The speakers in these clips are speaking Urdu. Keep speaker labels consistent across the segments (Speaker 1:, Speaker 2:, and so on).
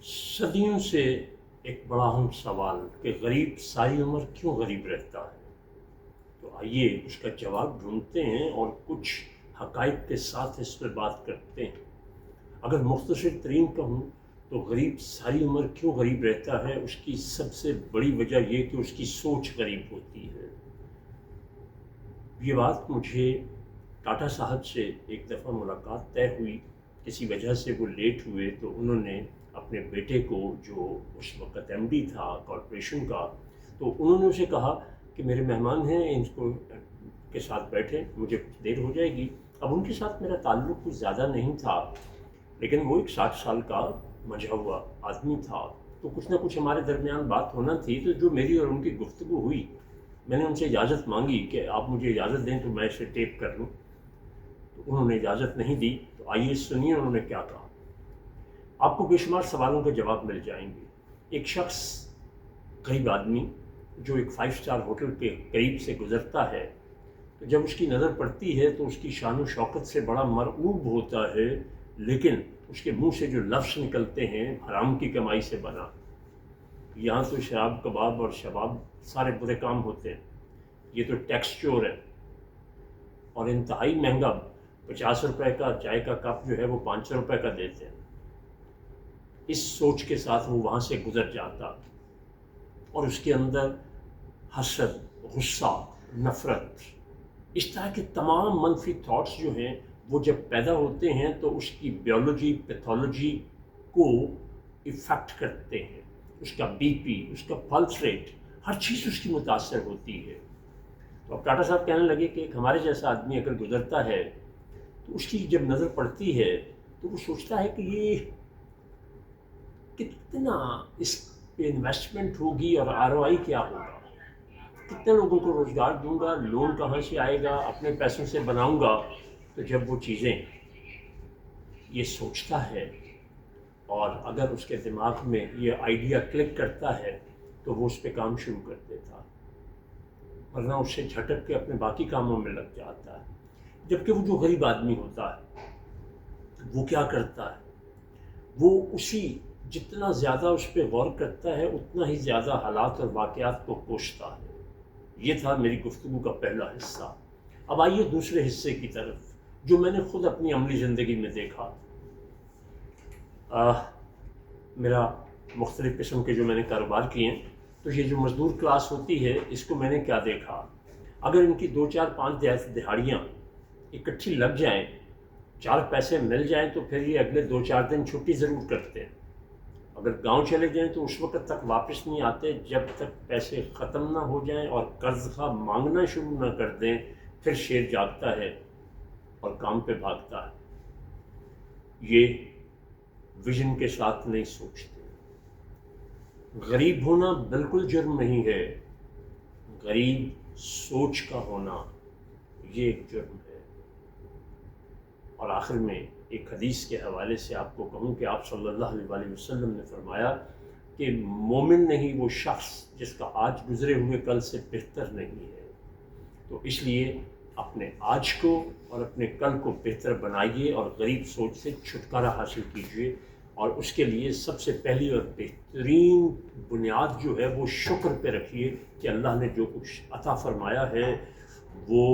Speaker 1: صدیوں سے ایک بڑا اہم سوال کہ غریب ساری عمر کیوں غریب رہتا ہے، تو آئیے اس کا جواب ڈھونڈتے ہیں اور کچھ حقائق کے ساتھ اس پہ بات کرتے ہیں۔ اگر مختصر ترین کہوں تو غریب ساری عمر کیوں غریب رہتا ہے، اس کی سب سے بڑی وجہ یہ کہ اس کی سوچ غریب ہوتی ہے۔ یہ بات مجھے ٹاٹا صاحب سے ایک دفعہ ملاقات طے ہوئی، کسی وجہ سے وہ لیٹ ہوئے، تو انہوں نے اپنے بیٹے کو، جو اس وقت ایم ڈی تھا کارپوریشن کا، تو انہوں نے اسے کہا کہ میرے مہمان ہیں، ان کو کے ساتھ بیٹھیں، مجھے کچھ دیر ہو جائے گی۔ اب ان کے ساتھ میرا تعلق کچھ زیادہ نہیں تھا، لیکن وہ ایک 60 سال کا منجھا ہوا آدمی تھا، تو کچھ نہ کچھ ہمارے درمیان بات ہونا تھی۔ تو جو میری اور ان کی گفتگو ہوئی، میں نے ان سے اجازت مانگی کہ آپ مجھے اجازت دیں تو میں اسے ٹیپ کر لوں، تو انہوں نے اجازت نہیں دی۔ تو آئیے سنیے انہوں نے کیا کہا، آپ کو بے شمار سوالوں کے جواب مل جائیں گے۔ ایک شخص، غریب آدمی، جو ایک 5 اسٹار ہوٹل کے قریب سے گزرتا ہے، تو جب اس کی نظر پڑتی ہے تو اس کی شان و شوکت سے بڑا مرعوب ہوتا ہے، لیکن اس کے منہ سے جو لفظ نکلتے ہیں حرام کی کمائی سے بنا، یہاں تو شراب کباب اور شباب سارے برے کام ہوتے ہیں، یہ تو ٹیکس چور ہے، اور انتہائی مہنگا 50 روپے کا چائے کا کپ جو ہے وہ 500 روپے کا دیتے ہیں۔ اس سوچ کے ساتھ وہ وہاں سے گزر جاتا، اور اس کے اندر حسد، غصہ، نفرت، اس طرح کے تمام منفی تھاٹس جو ہیں وہ جب پیدا ہوتے ہیں تو اس کی بیولوجی، پیتھولوجی کو افیکٹ کرتے ہیں۔ اس کا بی پی، اس کا پلس ریٹ، ہر چیز اس کی متاثر ہوتی ہے۔ تو اب ٹاٹا صاحب کہنے لگے کہ ایک ہمارے جیسا آدمی اگر گزرتا ہے تو اس کی جب نظر پڑتی ہے تو وہ سوچتا ہے کہ یہ کتنا اس پہ انویسٹمنٹ ہوگی اور ROI کیا ہوگا، کتنے لوگوں کو روزگار دوں گا، لون کہاں سے آئے گا، اپنے پیسوں سے بناؤں گا۔ تو جب وہ چیزیں یہ سوچتا ہے اور اگر اس کے دماغ میں یہ آئیڈیا کلک کرتا ہے تو وہ اس پہ کام شروع کر دیتا، ورنہ اس سے جھٹک کے اپنے باقی کاموں میں لگ جاتا ہے۔ جبکہ وہ جو غریب آدمی ہوتا ہے وہ کیا کرتا ہے، وہ جتنا زیادہ اس پہ غور کرتا ہے اتنا ہی زیادہ حالات اور واقعات کو کوستا ہے۔ یہ تھا میری گفتگو کا پہلا حصہ۔ اب آئیے دوسرے حصے کی طرف، جو میں نے خود اپنی عملی زندگی میں دیکھا۔ میرا مختلف قسم کے جو میں نے کاروبار کیے ہیں، تو یہ جو مزدور کلاس ہوتی ہے اس کو میں نے کیا دیکھا، اگر ان کی 2 4 5 دہاڑیاں اکٹھی لگ جائیں، 4 پیسے مل جائیں، تو پھر یہ اگلے 2 4 دن چھٹی ضرور کرتے ہیں۔ اگر گاؤں چلے جائیں تو اس وقت تک واپس نہیں آتے جب تک پیسے ختم نہ ہو جائیں اور قرض خواہ مانگنا شروع نہ کر دیں، پھر شیر جاگتا ہے اور کام پہ بھاگتا ہے۔ یہ ویژن کے ساتھ نہیں سوچتے۔ غریب ہونا بالکل جرم نہیں ہے، غریب سوچ کا ہونا یہ ایک جرم ہے۔ اور آخر میں ایک حدیث کے حوالے سے آپ کو کہوں کہ آپ صلی اللہ علیہ وسلم نے فرمایا کہ مومن نہیں وہ شخص جس کا آج گزرے ہوئے کل سے بہتر نہیں ہے۔ تو اس لیے اپنے آج کو اور اپنے کل کو بہتر بنائیے اور غریب سوچ سے چھٹکارا حاصل کیجیے، اور اس کے لیے سب سے پہلی اور بہترین بنیاد جو ہے وہ شکر پہ رکھیے کہ اللہ نے جو کچھ عطا فرمایا ہے وہ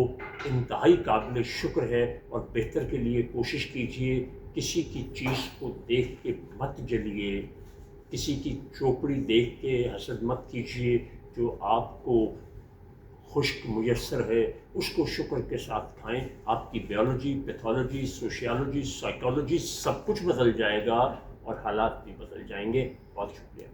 Speaker 1: انتہائی قابل شکر ہے، اور بہتر کے لیے کوشش کیجیے۔ کسی کی چیز کو دیکھ کے مت جلیے، کسی کی چوپڑی دیکھ کے حسد مت کیجیے، جو آپ کو خشک میسر ہے اس کو شکر کے ساتھ کھائیں، آپ کی بیولوجی، پیتھولوجی، سوشیالوجی، سائیکالوجی سب کچھ بدل جائے گا اور حالات بھی بدل جائیں گے۔ بہت شکریہ۔